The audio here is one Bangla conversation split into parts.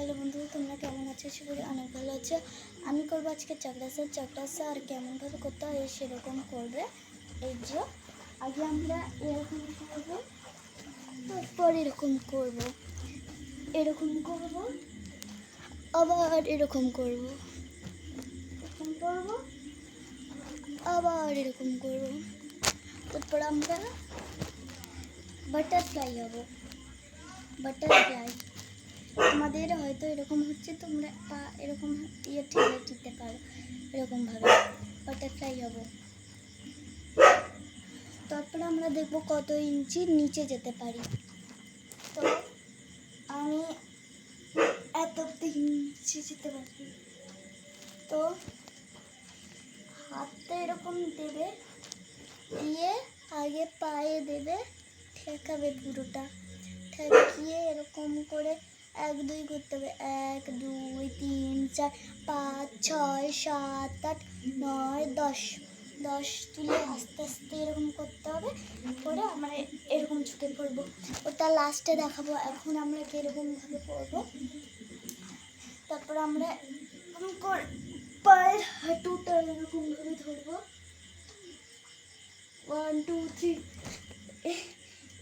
হ্যালো বন্ধু, তোমরা কেমন আছো? আশা করি অনেক ভালো আছো। আমি করবো আজকে চাকরাসা আর কেমনভাবে করতে হয় সেরকম করবে। এই যে আগে আমরা এরকম করবো, তারপর এরকম করবো, এরকম করবো, আবার এরকম করবো, এরকম করবো, আবার এরকম করবো। তারপর আমরা বাটারফ্লাই হবো। বাটারফ্লাই তোমাদের হয়তো এরকম হচ্ছে, তোমরা পা এরকম ঠেলে দিতে পারো, এরকমভাবে বাটারফ্লাই হব। তারপরে আমরা দেখব কত ইঞ্চি নিচে যেতে পারি। তো আমি এত ইঞ্চি যেতে পারি। তো হাতটা এরকম দেবে, দিয়ে আগে পায়ে দেবে, ঠেকাবে পুরোটা, ঠেকিয়ে এরকম করে 1 2 করতে হবে। 1 2 3 4 5 6 7 8 9 10 10 তুলে আস্তে আস্তে এরকম করতে হবে। করে আমরা এরকম ঝুঁকে পড়বো, ওটা লাস্টে দেখাবো। এখন আমরা কীরকমভাবে করবো, তারপর আমরা এরকম করে পায়ের হাঁটুটা এরকমভাবে ধরবো। 1 2 3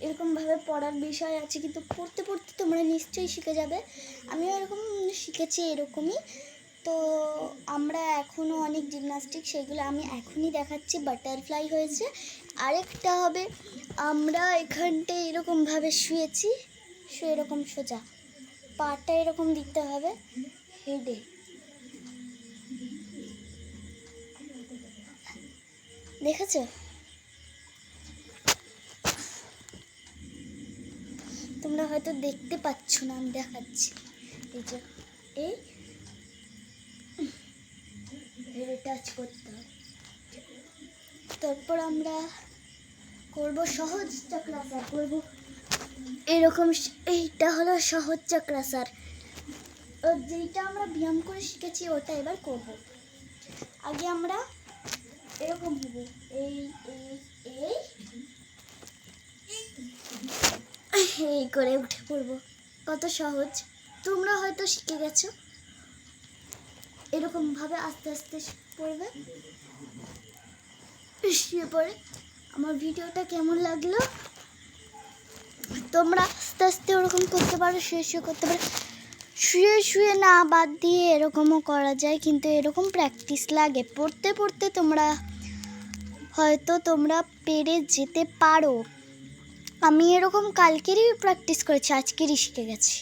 এরকমভাবে পড়ার বিষয় আছে, কিন্তু পড়তে পড়তে তোমরা নিশ্চয়ই শিখে যাবে। আমিও এরকম শিখেছি এরকমই। তো আমরা এখনও অনেক জিমনাস্টিক, সেগুলো আমি এখনই দেখাচ্ছি। বাটারফ্লাই হয়েছে, আরেকটা হবে আমরা এখানটায় এরকমভাবে শুয়েছি, শুয়ে এরকম সোজা পাটা এরকম দিতে হবে হেডে। দেখেছো? তোমরা হয়তো দেখতে পাচ্ছ না, আমি দেখাচ্ছি। এই যে এই টাচ করতে হবে। তারপর আমরা করব সহজ চক্রাসন, করব এরকম। এইটা হলো সহজ চক্রাসন, যেটা আমরা ব্যায়াম করে শিখেছি ওটা এবার করব। আগে আমরা এরকম হব, এই এই এই এই করে উঠে পড়ব। কত সহজ, তোমরা হয়তো শিখে গেছো। এরকমভাবে আস্তে আস্তে পড়বে, শুয়ে পড়ে। আমার ভিডিওটা কেমন লাগলো? তোমরা আস্তে আস্তে ওরকম করতে পারো, শুয়ে শুয়ে করতে পারো। শুয়ে শুয়ে না, বাদ দিয়ে এরকমও করা যায়, কিন্তু এরকম প্র্যাকটিস লাগে। পড়তে পড়তে তোমরা পেরে যেতে পারো। আমি এরকম কালকেরই প্র্যাকটিস করেছি, আজকেরই শিখে গেছি।